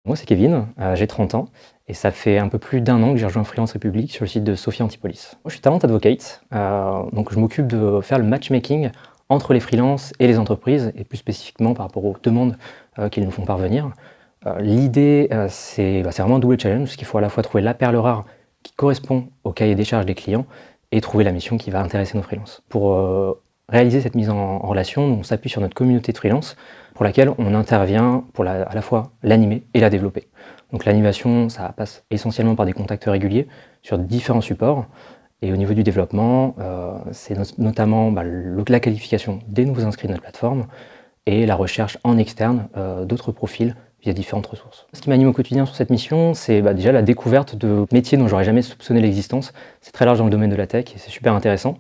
Moi, c'est Kevin, j'ai 30 ans et ça fait un peu plus d'1 an que j'ai rejoint Freelance République sur le site de Sophie Antipolis. Moi, je suis talent advocate, donc je m'occupe de faire le matchmaking entre les freelances et les entreprises et plus spécifiquement par rapport aux demandes qu'ils nous font parvenir. L'idée, c'est vraiment un double challenge parce qu'il faut à la fois trouver la perle rare qui correspond au cahier des charges des clients et trouver la mission qui va intéresser nos freelances. Pour réaliser cette mise en relation, on s'appuie sur notre communauté de freelance pour laquelle on intervient pour à la fois l'animer et la développer. Donc l'animation, ça passe essentiellement par des contacts réguliers sur différents supports. Et au niveau du développement, c'est notamment la qualification des nouveaux inscrits de notre plateforme et la recherche en externe d'autres profils via différentes ressources. Ce qui m'anime au quotidien sur cette mission, c'est déjà la découverte de métiers dont j'aurais jamais soupçonné l'existence. C'est très large dans le domaine de la tech et c'est super intéressant.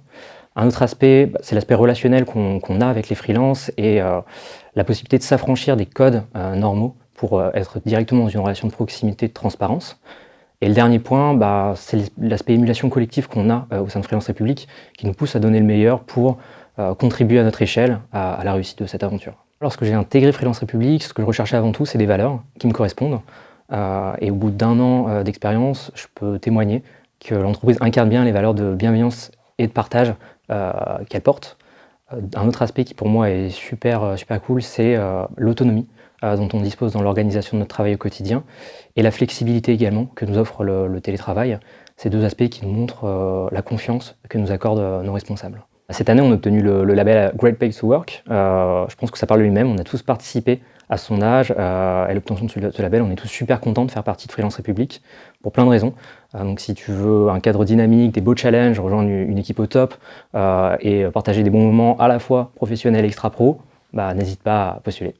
Un autre aspect, c'est l'aspect relationnel qu'on a avec les freelances et la possibilité de s'affranchir des codes normaux pour être directement dans une relation de proximité, de transparence. Et le dernier point, c'est l'aspect émulation collective qu'on a au sein de Freelance République qui nous pousse à donner le meilleur pour contribuer à notre échelle à la réussite de cette aventure. Lorsque j'ai intégré Freelance République, ce que je recherchais avant tout, c'est des valeurs qui me correspondent. Et au bout d'1 an d'expérience, je peux témoigner que l'entreprise incarne bien les valeurs de bienveillance et de partage qu'elle porte. Un autre aspect qui pour moi est super cool, c'est l'autonomie dont on dispose dans l'organisation de notre travail au quotidien et la flexibilité également que nous offre le télétravail. Ces deux aspects qui nous montrent la confiance que nous accordent nos responsables. Cette année, on a obtenu le label Great Place to Work. Je pense que ça parle de lui-même. On a tous participé à son âge, à l'obtention de ce label. On est tous super contents de faire partie de Freelance République pour plein de raisons. Donc si tu veux un cadre dynamique, des beaux challenges, rejoindre une équipe au top et partager des bons moments à la fois professionnels et extra-pro, n'hésite pas à postuler.